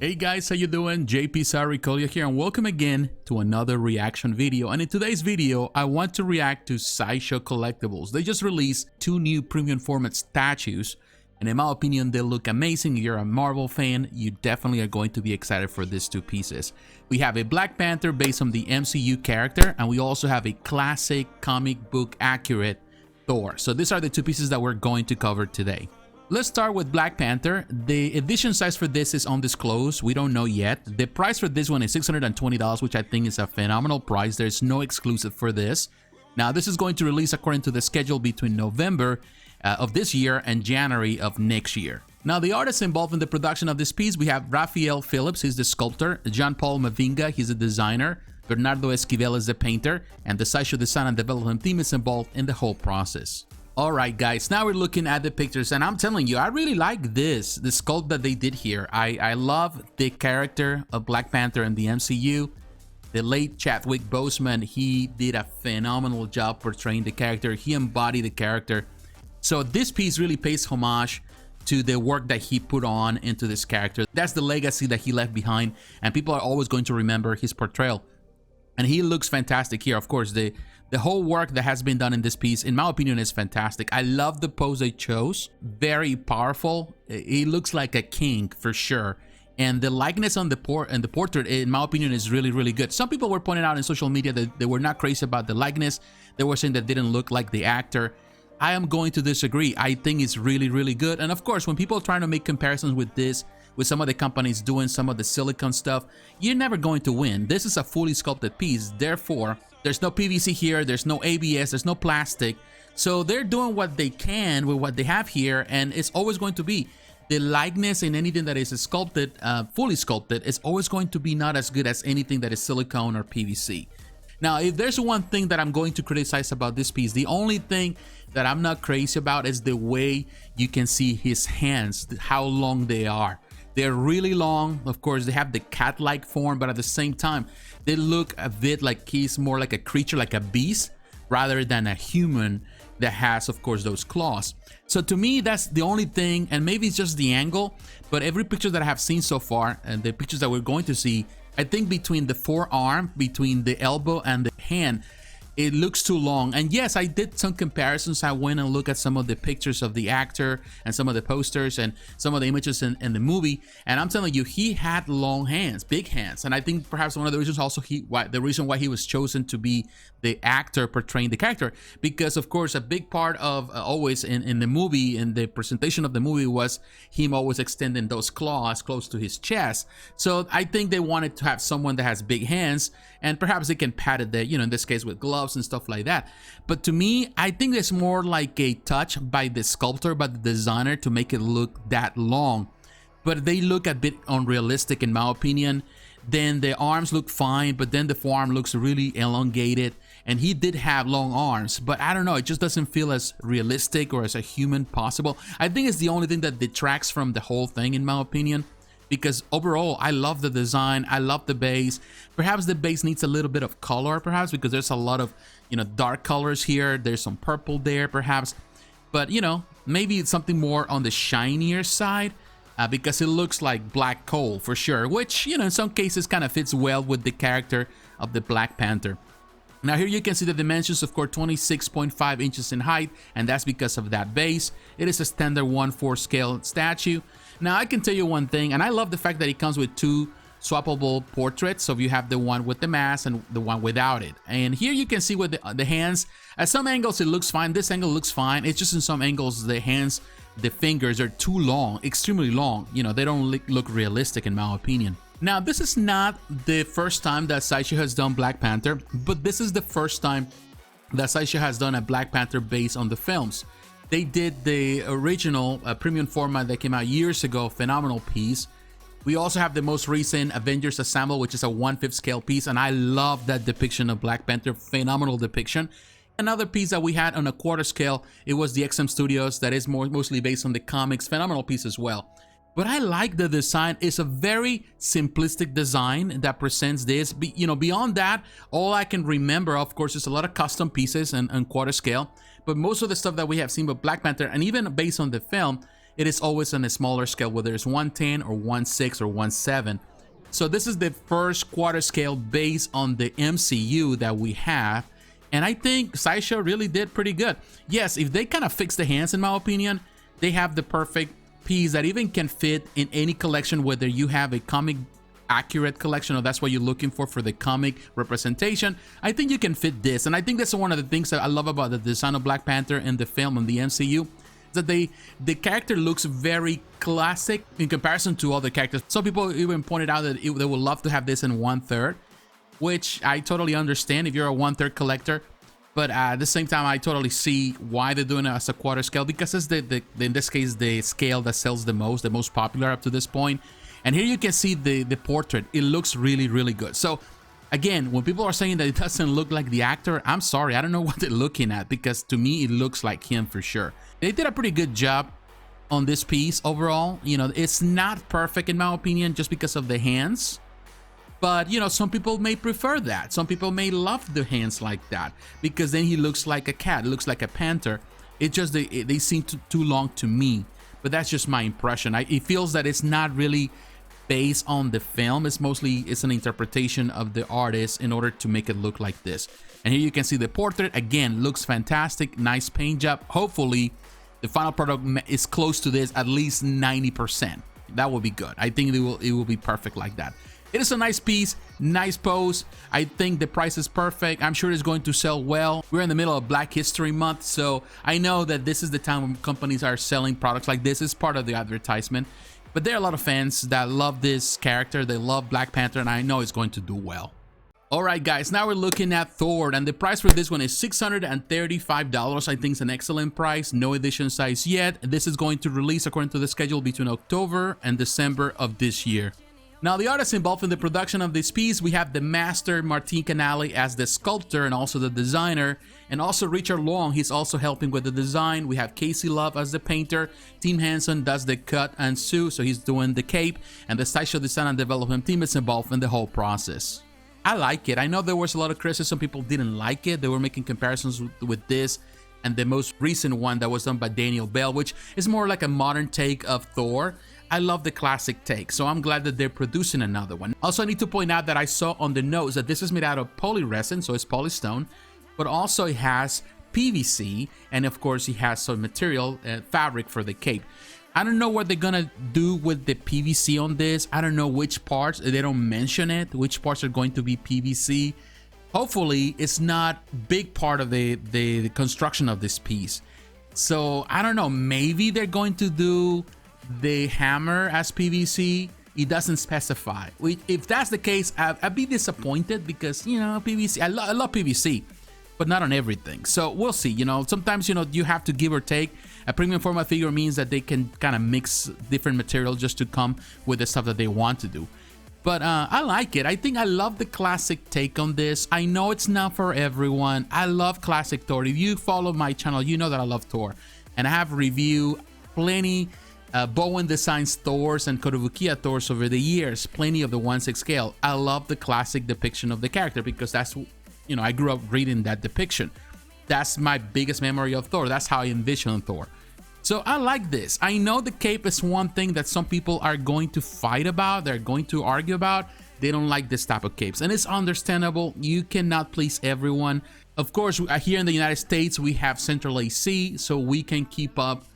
Hey guys, how you doing? jpsarrireviews here, and welcome again to another reaction video. And in today's video, I want to react to Sideshow Collectibles. They just released two new premium format statues, and in my opinion, they look amazing. If you're a Marvel fan, you definitely are going to be excited for these two pieces. We have a Black Panther based on the MCU character, and we also have a classic comic book accurate Thor. So these are the two pieces that we're going to cover today. Let's start with Black Panther. The edition size for this is undisclosed. We don't know yet. The price for this one is $620, which I think is a phenomenal price. There's no exclusive for this. Now, this is going to release according to the schedule between November of this year and January of next year. Now, the artists involved in the production of this piece, we have Raphael Phillips, he's the sculptor, Jean Paul Mavinga, he's the designer, Bernardo Esquivel is the painter, and the Sideshow design and development team is involved in the whole process. Alright guys, now we're looking at the pictures, and I'm telling you, I really like the sculpt that they did here. I love the character of Black Panther in the MCU. The late Chadwick Boseman, he did a phenomenal job portraying the character. He embodied the character. So this piece really pays homage to the work that he put on into this character. That's the legacy that he left behind, and people are always going to remember his portrayal. And he looks fantastic here. Of course, the whole work that has been done in this piece, in my opinion, is fantastic. I love the pose they chose. Very powerful. He looks like a king for sure. And the likeness on the portrait, in my opinion, is really, really good. Some people were pointing out in social media that they were not crazy about the likeness. They were saying that didn't look like the actor. I am going to disagree. I think it's really, really good. And of course, when people are trying to make comparisons with this, with some of the companies doing some of the silicone stuff, you're never going to win. This is a fully sculpted piece. Therefore, there's no PVC here, there's no ABS, there's no plastic. So they're doing what they can with what they have here, and it's always going to be the likeness in anything that is sculpted, fully sculpted, is always going to be not as good as anything that is silicone or PVC. Now, if there's one thing that I'm going to criticize about this piece, the only thing that I'm not crazy about is the way you can see his hands, how long they are. They're really long. Of course, they have the cat-like form, but at the same time, they look a bit like he's more like a creature, like a beast, rather than a human that has, of course, those claws. So to me, that's the only thing, and maybe it's just the angle, but every picture that I have seen so far, and the pictures that we're going to see, I think between the forearm, between the elbow and the hand, it looks too long. And yes, I did some comparisons. I went and looked at some of the pictures of the actor and some of the posters and some of the images in the movie, and I'm telling you, he had long hands, big hands. And I think perhaps one of the reasons also the reason why he was chosen to be the actor portraying the character, because of course a big part of always in the movie, in the presentation of the movie, was him always extending those claws close to his chest. So I think they wanted to have someone that has big hands, and perhaps they can pad it there, you know, in this case with gloves and stuff like that. But to me, I think it's more like a touch by the sculptor, by the designer, to make it look that long. But they look a bit unrealistic in my opinion. Then the arms look fine, but then the forearm looks really elongated, and he did have long arms, but I don't know, it just doesn't feel as realistic or as a human possible. I think it's the only thing that detracts from the whole thing in my opinion, because overall I love the design, I love the base. Perhaps the base needs a little bit of color, perhaps, because there's a lot of, you know, dark colors here. There's some purple there perhaps, but you know, maybe it's something more on the shinier side. Because it looks like black coal for sure, which, you know, in some cases kind of fits well with the character of the Black Panther. Now here you can see the dimensions, of course, 26.5 inches in height, and that's because of that base. It is a standard 1/4 scale statue. Now I can tell you one thing, and I love the fact that it comes with two swappable portraits. So you have the one with the mask and the one without it. And here you can see with the hands, at some angles it looks fine, this angle looks fine. It's just in some angles the hands, the fingers are too long, extremely long. You know, they don't look realistic in my opinion. Now, this is not the first time that Sideshow has done Black Panther, but this is the first time that Sideshow has done a Black Panther based on the films. They did the original premium format that came out years ago, phenomenal piece. We also have the most recent Avengers Assemble, which is a 1/5 scale piece, and I love that depiction of Black Panther, phenomenal depiction. Another piece that we had on a 1/4 scale, it was the XM Studios, that is mostly based on the comics, phenomenal piece as well. But I like the design. It's a very simplistic design that presents this. You know, beyond that, all I can remember, of course, is a lot of custom pieces and 1/4 scale. But most of the stuff that we have seen with Black Panther, and even based on the film, it is always on a smaller scale, whether it's 110 or 1/6 or 1/7. So this is the first quarter scale based on the MCU that we have. And I think Sideshow really did pretty good. Yes, if they kind of fix the hands, in my opinion, they have the perfect piece that even can fit in any collection, whether you have a comic accurate collection or that's what you're looking for the comic representation. I think you can fit this, and I think that's one of the things that I love about the design of Black Panther in the film and the MCU, that the character looks very classic in comparison to other characters. Some people even pointed out that they would love to have this in 1/3, which I totally understand if you're a 1/3 collector. But at the same time, I totally see why they're doing it as a quarter scale, because it's in this case the scale that sells the most popular up to this point. And here you can see the portrait. It looks really, really good. So again, when people are saying that it doesn't look like the actor, I'm sorry, I don't know what they're looking at, because to me it looks like him for sure. They did a pretty good job on this piece overall. You know, it's not perfect in my opinion just because of the hands. But, you know, some people may prefer that. Some people may love the hands like that, because then he looks like a cat, looks like a panther. It just, they seem too long to me. But that's just my impression. It feels that it's not really based on the film. It's an interpretation of the artist in order to make it look like this. And here you can see the portrait. Again, looks fantastic. Nice paint job. Hopefully, the final product is close to this, at least 90%. That will be good. I think it will be perfect like that. It is a nice piece, nice pose. I think the price is perfect. I'm sure it's going to sell well. We're in the middle of Black History Month, so I know that this is the time when companies are selling products like this. It's part of the advertisement. But there are a lot of fans that love this character. They love Black Panther, and I know it's going to do well. Alright guys, now we're looking at Thor, and the price for this one is $635. I think it's an excellent price. No edition size yet. This is going to release according to the schedule between October and December of this year. Now, the artists involved in the production of this piece, we have the master Martin Canale as the sculptor and also the designer, and also Richard Long, he's also helping with the design. We have Casey Love as the painter, Tim Henson does the cut and sew, so he's doing the cape, and the Sideshow design and development team is involved in the whole process. I like it. I know there was a lot of criticism, people didn't like it. They were making comparisons with this and the most recent one that was done by Daniel Bell, which is more like a modern take of Thor. I love the classic take, so I'm glad that they're producing another one. Also, I need to point out that I saw on the notes that this is made out of polyresin, so it's polystone, but also it has PVC, and of course it has some material, fabric for the cape. I don't know what they're gonna do with the PVC on this. I don't know which parts, they don't mention it, which parts are going to be PVC. Hopefully, it's not big part of the construction of this piece. So, I don't know, maybe they're going to do the hammer as PVC. It doesn't specify. If that's the case, I'd be disappointed, because, you know, PVC, I love PVC, but not on everything. So we'll see. You know, sometimes, you know, you have to give or take. A premium format figure means that they can kind of mix different materials just to come with the stuff that they want to do. But I like it. I think I love the classic take on this. I know it's not for everyone. I love classic Thor. If you follow my channel, you know that I love Thor, and I have reviewed plenty Bowen Designs Thors and Kotobukiya Thors over the years, plenty of the 1/6 scale. I love the classic depiction of the character, because that's, you know, I grew up reading that depiction. That's my biggest memory of Thor. That's how I envision Thor. So I like this. I know the cape is one thing that some people are going to fight about, they're going to argue about. They don't like this type of capes, and it's understandable. You cannot please everyone. Of course, here in the United States, we have central AC, so we can keep up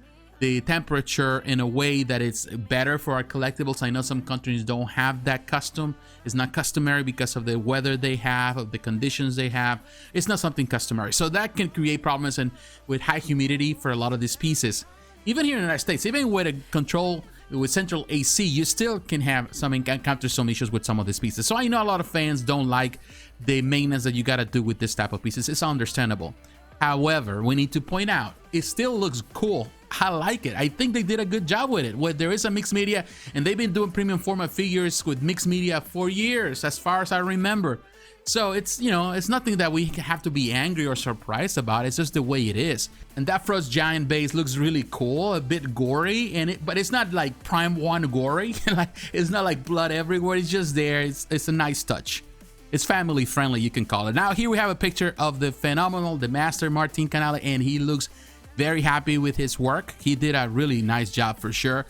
the temperature in a way that it's better for our collectibles. I know some countries don't have that custom. It's not customary because of the weather they have, of the conditions they have. It's not something customary. So that can create problems, and with high humidity for a lot of these pieces. Even here in the United States, even with a control with central AC, you still can have encounter some issues with some of these pieces. So I know a lot of fans don't like the maintenance that you gotta do with this type of pieces. It's understandable. However, we need to point out, it still looks cool. I like it. I think they did a good job with it. Where there is a mixed media, and they've been doing premium format figures with mixed media for years, as far as I remember. So it's, you know, it's nothing that we have to be angry or surprised about. It's just the way it is. And that Frost Giant base looks really cool, a bit gory, but it's not like Prime 1 gory. Like, it's not like blood everywhere. It's just there. It's a nice touch. It's family friendly, you can call it. Now here we have a picture of the phenomenal, the master Martin Canale, and he looks Very happy with his work. He did a really nice job for sure.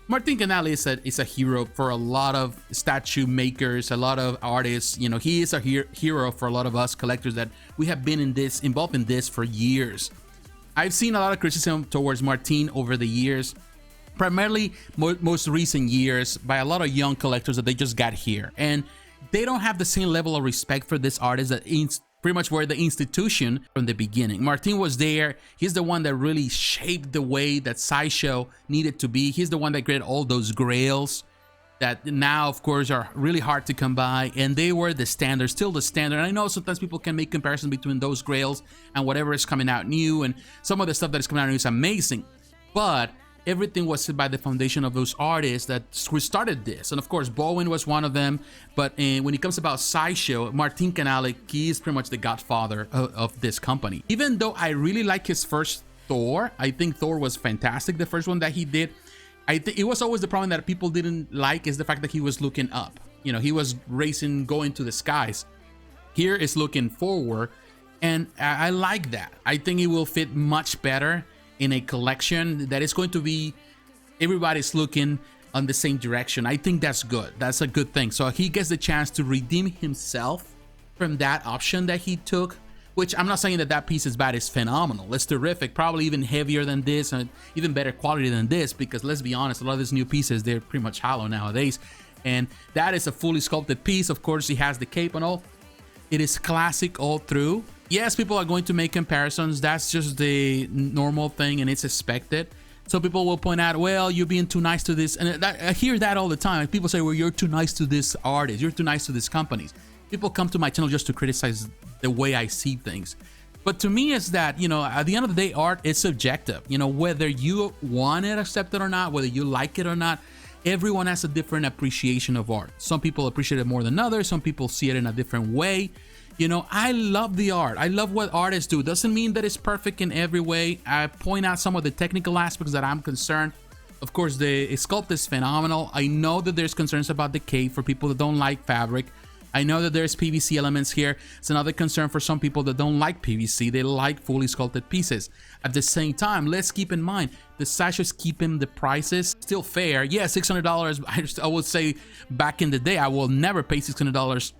Martin Canale is a hero for a lot of statue makers, a lot of artists. You know, he is a hero for a lot of us collectors that we have been involved in this for years. I've seen a lot of criticism towards Martin over the years, primarily most recent years, by a lot of young collectors that they just got here, and they don't have the same level of respect for this artist that pretty much were the institution from the beginning. Martin was there. He's the one that really shaped the way that Sideshow needed to be. He's the one that created all those grails that now, of course, are really hard to come by, and they were the standard, still the standard. And I know sometimes people can make comparisons between those grails and whatever is coming out new, and some of the stuff that is coming out new is amazing, but everything was set by the foundation of those artists that started this. And of course, Bowen was one of them. But when it comes about Sideshow, Martin Canale, he is pretty much the godfather of this company. Even though I really like his first Thor, I think Thor was fantastic, the first one that he did. I think it was always the problem that people didn't like is the fact that he was looking up. You know, he was racing, going to the skies. Here is looking forward, and I like that. I think it will fit much better in a collection that is going to be everybody's looking on the same direction. I think that's good. That's a good thing. So he gets the chance to redeem himself from that option that he took, which I'm not saying that that piece is bad. It's phenomenal. It's terrific. Probably even heavier than this and even better quality than this, because let's be honest, a lot of these new pieces, they're pretty much hollow nowadays. And that is a fully sculpted piece. Of course, he has the cape and all. It is classic all through. Yes, people are going to make comparisons. That's just the normal thing, and it's expected. So people will point out, well, you're being too nice to this. And I hear that all the time. People say, well, you're too nice to this artist. You're too nice to these companies. People come to my channel just to criticize the way I see things. But to me, it's that, you know, at the end of the day, art is subjective. You know, whether you want it accepted or not, whether you like it or not, everyone has a different appreciation of art. Some people appreciate it more than others. Some people see it in a different way. You know, I love the art. I love what artists do. Doesn't mean that it's perfect in every way. I point out some of the technical aspects that I'm concerned. Of course, the sculpt is phenomenal. I know that there's concerns about the cape for people that don't like fabric. I know that there's PVC elements here. It's another concern for some people that don't like PVC. They like fully sculpted pieces. At the same time, let's keep in mind, the Sideshow is keeping the prices still fair. Yeah, $600. I would say back in the day, I will never pay $600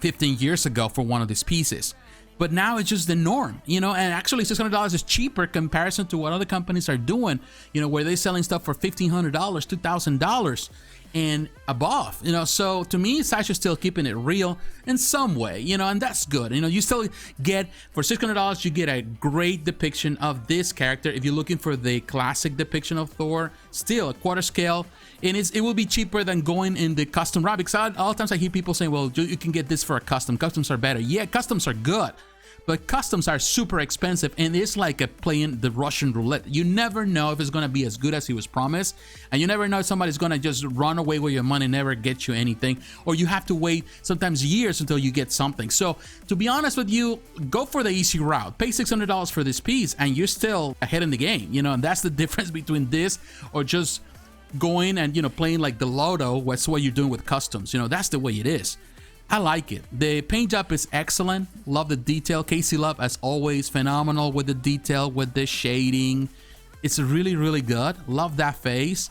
15 years ago for one of these pieces. But now it's just the norm, you know, and actually $600 is cheaper in comparison to what other companies are doing, you know, where they're selling stuff for $1,500, $2,000 and above, you know. So to me, Sideshow's still keeping it real in some way, you know, and that's good. You know, you still get, for $600, you get a great depiction of this character. If you're looking for the classic depiction of Thor, still a quarter scale, and it will be cheaper than going in the custom route, because all the times I hear people saying, well, you can get this for a custom. Customs are better. Yeah, customs are good, but customs are super expensive, and it's like playing the Russian roulette. You never know if it's going to be as good as he was promised, and you never know if somebody's going to just run away with your money and never get you anything, or you have to wait sometimes years until you get something. So to be honest with you, go for the easy route. Pay $600 for this piece, and you're still ahead in the game, you know, and that's the difference between this or just going and, you know, playing like the lotto. That's what you're doing with customs. You know, that's the way it is. I like it. The paint job is excellent. Love the detail. Casey Love, as always, phenomenal with the detail, with the shading. It's really, really good. Love that face.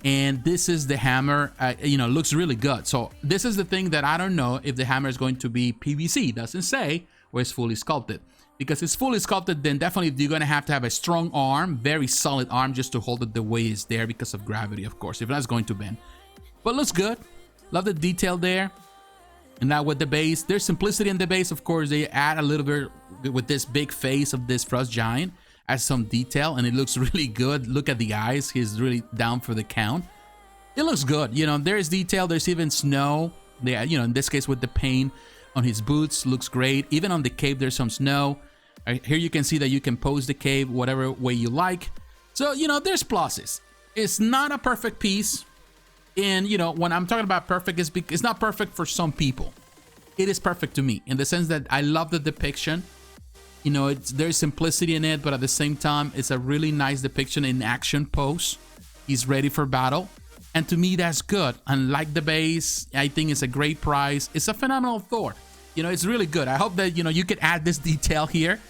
And this is the hammer. You know, looks really good. So this is the thing that I don't know if the hammer is going to be PVC. It doesn't say, or it's fully sculpted. Because it's fully sculpted, then definitely you're going to have a strong arm, very solid arm, just to hold it the way it's there because of gravity, of course, if that's going to bend. But looks good. Love the detail there. And now with the base, there's simplicity in the base. Of course, they add a little bit with this big face of this frost giant, adds some detail, and it looks really good. Look at the eyes. He's really down for the count. It looks good. You know, there's detail. There's even snow. You know, in this case with the paint on his boots, looks great. Even on the cape, there's some snow. Here you can see that you can pose the cape whatever way you like. So, you know, there's pluses. It's not a perfect piece. And, you know, when I'm talking about perfect, it's not perfect for some people. It is perfect to me in the sense that I love the depiction. You know, there's simplicity in it, but at the same time, it's a really nice depiction in action pose. He's ready for battle. And to me, that's good. Unlike the base, I think it's a great price. It's a phenomenal Thor. You know, it's really good. I hope that, you know, you could add this detail here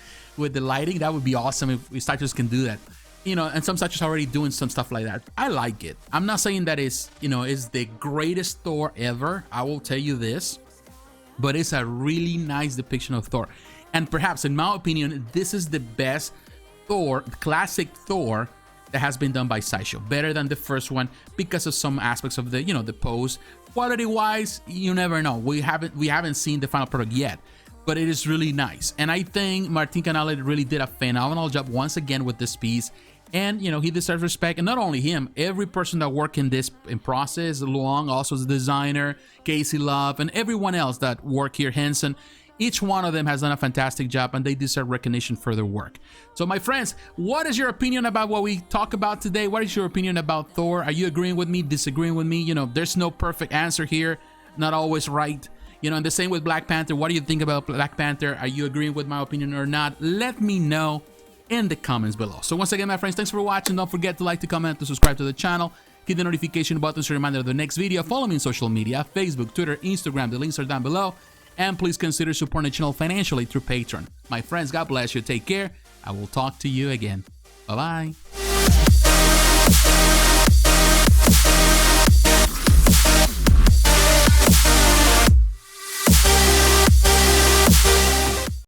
with the lighting. That would be awesome if statues can do that. You know, and some statues are already doing some stuff like that. I like it. I'm not saying that is, you know, is the greatest Thor ever. I will tell you this, but it's a really nice depiction of Thor. And perhaps, in my opinion, this is the best Thor, classic Thor, that has been done by Sideshow. Better than the first one because of some aspects of the, you know, the pose. Quality-wise, you never know. We haven't seen the final product yet, but it is really nice. And I think Martin Canale really did a phenomenal job once again with this piece. And, you know, he deserves respect. And not only him, every person that worked in this process, Luong, also the designer, Casey Love, and everyone else that worked here, Henson, each one of them has done a fantastic job and they deserve recognition for their work. So my friends, what is your opinion about what we talk about today? What is your opinion about Thor? Are you agreeing with me, disagreeing with me? You know, there's no perfect answer here, not always right. You know, and the same with Black Panther. What do you think about Black Panther? Are you agreeing with my opinion or not? Let me know in the comments below. So once again, my friends, thanks for watching. Don't forget to like, to comment, to subscribe to the channel. Hit the notification button to remind you of the next video. Follow me on social media, Facebook, Twitter, Instagram. The links are down below. And please consider supporting the channel financially through Patreon. My friends, God bless you. Take care. I will talk to you again. Bye-bye.